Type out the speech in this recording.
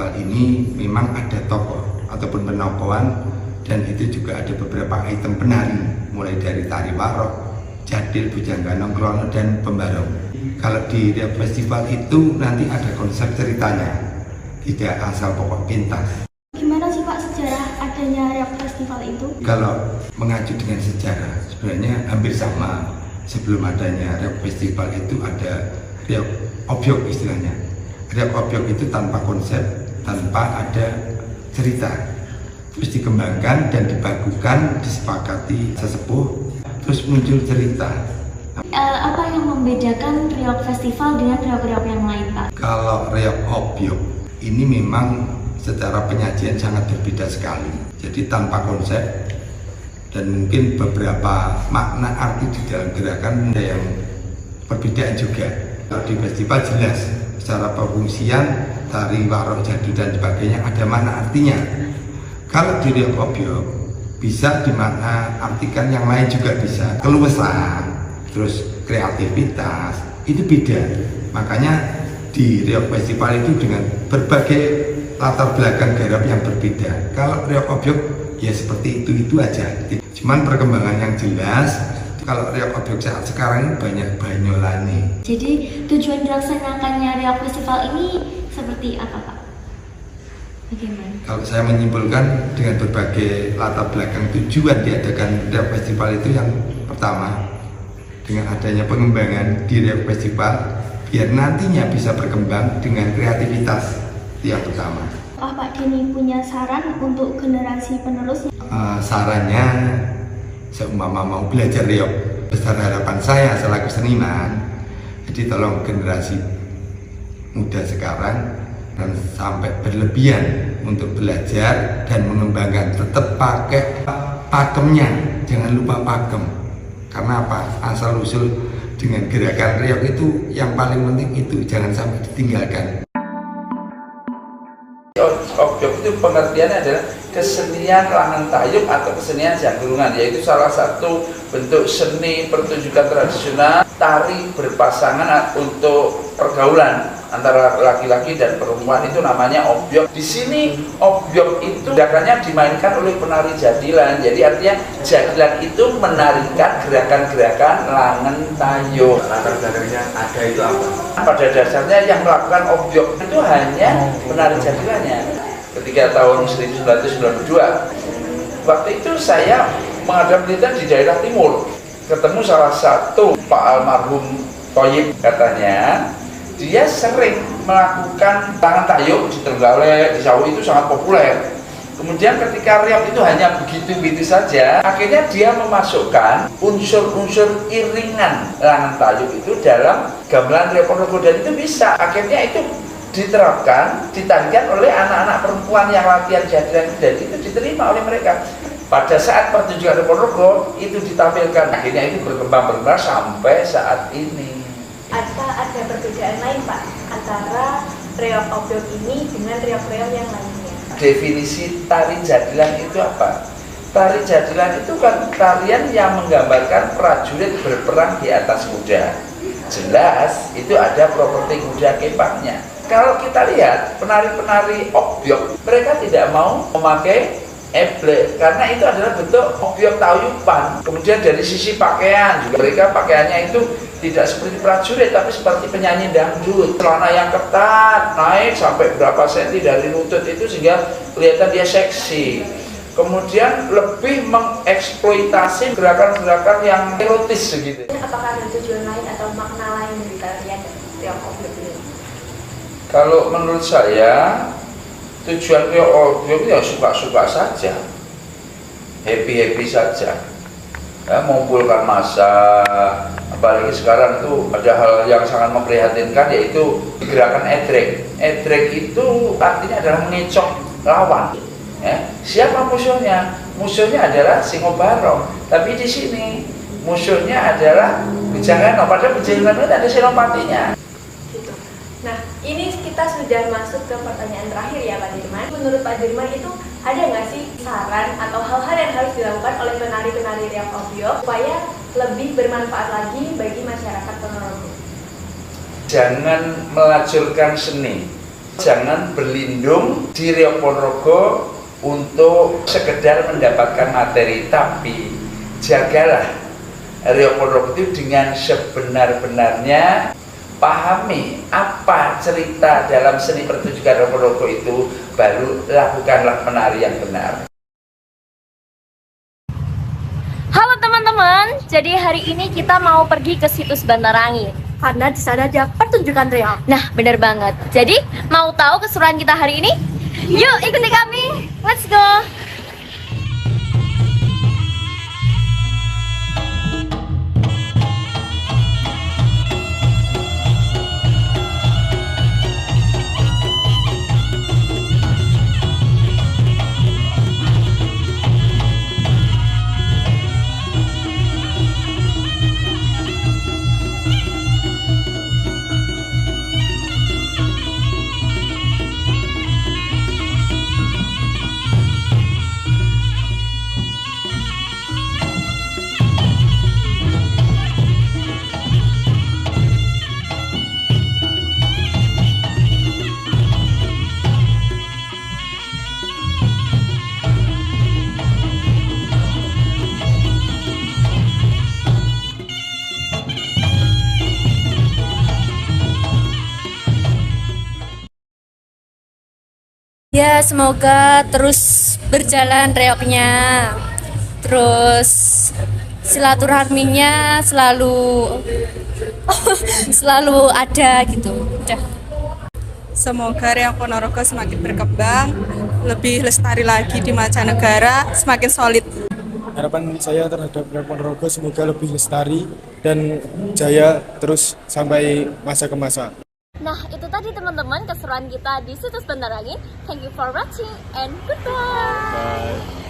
festival ini memang ada tokoh ataupun penokohan, dan itu juga ada beberapa item penari, mulai dari tari warok, jadil, bujangga nongkrono, dan pembarong. Kalau di Riok Festival itu nanti ada konsep ceritanya, tidak asal pokok pintas. Gimana sih Pak sejarah adanya Riok Festival itu? Kalau mengacu dengan sejarah, sebenarnya hampir sama. Sebelum adanya Riok Festival itu ada Riok Obyok istilahnya. Riok Obyok itu tanpa konsep, tanpa ada cerita. Terus dikembangkan dan dibagukan, disepakati sesepuh, terus muncul cerita. Apa yang membedakan Riok Festival dengan Riok-Riok yang lain Pak? Kalau Riok Obyok ini memang secara penyajian sangat berbeda sekali. Jadi tanpa konsep, dan mungkin beberapa makna arti di dalam gerakan ada yang perbedaan juga. Kalau di festival jelas secara pengfungsian, tari warok, jadul dan sebagainya ada makna artinya. Kalau di Riok Obyok bisa dimakna artikan yang lain juga bisa. Keluasan, terus kreativitas itu beda. Makanya di Riok Festival itu dengan berbagai latar belakang garap yang berbeda. Kalau Riok Obyok ya seperti itu aja. Cuman perkembangan yang jelas, kalau Riok Obyok saat sekarang ini banyak banyolane. Jadi tujuan dilaksanakannya Riok Festival ini seperti apa Pak? Bagaimana? Kalau saya menyimpulkan dengan berbagai latar belakang tujuan diadakan Riok Festival itu, yang pertama dengan adanya pengembangan di Riok Festival biar nantinya bisa berkembang dengan kreativitas, itu yang pertama. Pak Denny punya saran untuk generasi penerus? Sarannya, seumpama mau belajar Riok, besar harapan saya selaku seniman, jadi tolong generasi muda sekarang dan sampai berlebihan untuk belajar dan mengembangkan, tetap pakai pakemnya, jangan lupa pakem. Karena apa? Asal usul dengan gerakan Riok itu yang paling penting itu jangan sampai ditinggalkan. Obyok itu pengertiannya adalah kesenian langen tayub atau kesenian janggrungan, yaitu salah satu bentuk seni pertunjukan tradisional tari berpasangan untuk pergaulan antara laki-laki dan perempuan, itu namanya obyok. Di sini obyok itu gerakannya dimainkan oleh penari jadilan, jadi artinya jadilan itu menarikan gerakan-gerakan langen tayub. Latar belakangnya ada itu apa? Pada dasarnya yang melakukan obyok itu hanya penari jadilannya. Ketika tahun 1992, waktu itu saya mengadakan penelitian di daerah timur, ketemu salah satu Pak almarhum Thoyib, katanya dia sering melakukan tangan tayub di Trenggalek, di Sawu, itu sangat populer. Kemudian ketika Riok itu hanya begitu-begitu saja, akhirnya dia memasukkan unsur-unsur iringan langen tayub itu dalam gamelan Riok Ponorogo, dan itu bisa. Akhirnya itu diterapkan, ditarikan oleh anak-anak perempuan yang latihan jadilan itu, dan itu diterima oleh mereka. Pada saat pertunjukan Riok Ponorogo itu ditampilkan, akhirnya itu berkembang sampai saat ini. Apa ada perbedaan lain Pak antara Riok Obyok ini dengan Riok-Riok yang lainnya? Definisi tari jadilan itu apa? Tari jadilan itu kan tarian yang menggambarkan prajurit berperang di atas kuda. Jelas itu ada properti kuda kepaknya. Kalau kita lihat penari-penari obyok, mereka tidak mau memakai eblek karena itu adalah bentuk obyok tayuban. Kemudian dari sisi pakaian juga, mereka pakaiannya itu tidak seperti prajurit tapi seperti penyanyi dangdut. Celana yang ketat naik sampai berapa senti dari lutut itu sehingga kelihatan dia seksi. Kemudian lebih mengeksploitasi gerakan-gerakan yang erotis begitu. Apakah ada tujuan lain atau makna lain dari tarian Riok Obyok ini? Kalau menurut saya tujuan Riok Obyok ya suka-suka saja, happy-happy saja, ya, mengumpulkan massa. Apalagi sekarang itu ada hal yang sangat memprihatinkan, yaitu gerakan edrek. Edrek itu artinya adalah mengecok lawan. Ya, siapa musuhnya? Musuhnya adalah Singobarong. Tapi di sini musuhnya adalah Bujangga. Padahal Bujangga itu ada senopatinya. Gitu. Nah, ini kita sudah masuk ke pertanyaan terakhir ya Pak Dirman. Menurut Pak Dirman itu ada nggak sih saran atau hal-hal yang harus dilakukan oleh penari-penari Riok Obyok supaya lebih bermanfaat lagi bagi masyarakat Ponorogo? Jangan melacurkan seni, Jangan berlindung di Riok Ponorogo untuk sekedar mendapatkan materi, tapi jagalah Riok Ponorogo itu dengan sebenar-benarnya. Pahami apa cerita dalam seni pertunjukan Riok Ponorogo itu, baru lakukanlah penari yang benar. Halo teman-teman, jadi hari ini kita mau pergi ke situs Bantarangi Karena di sana ada pertunjukan reok. Nah, bener banget. Jadi, mau tahu keseruan kita hari ini? Yuk, ikuti kami. Let's go. Ya, semoga terus berjalan reoknya. Terus silaturahminya selalu ada gitu. Udah. Semoga Riok Ponorogo semakin berkembang, lebih lestari lagi di mancanegara, semakin solid. Harapan saya terhadap Riok Ponorogo semoga lebih lestari dan jaya terus sampai masa ke masa. Nah, itu tadi teman-teman keseruan kita di situs Bantarangi. Thank you for watching and goodbye. Bye.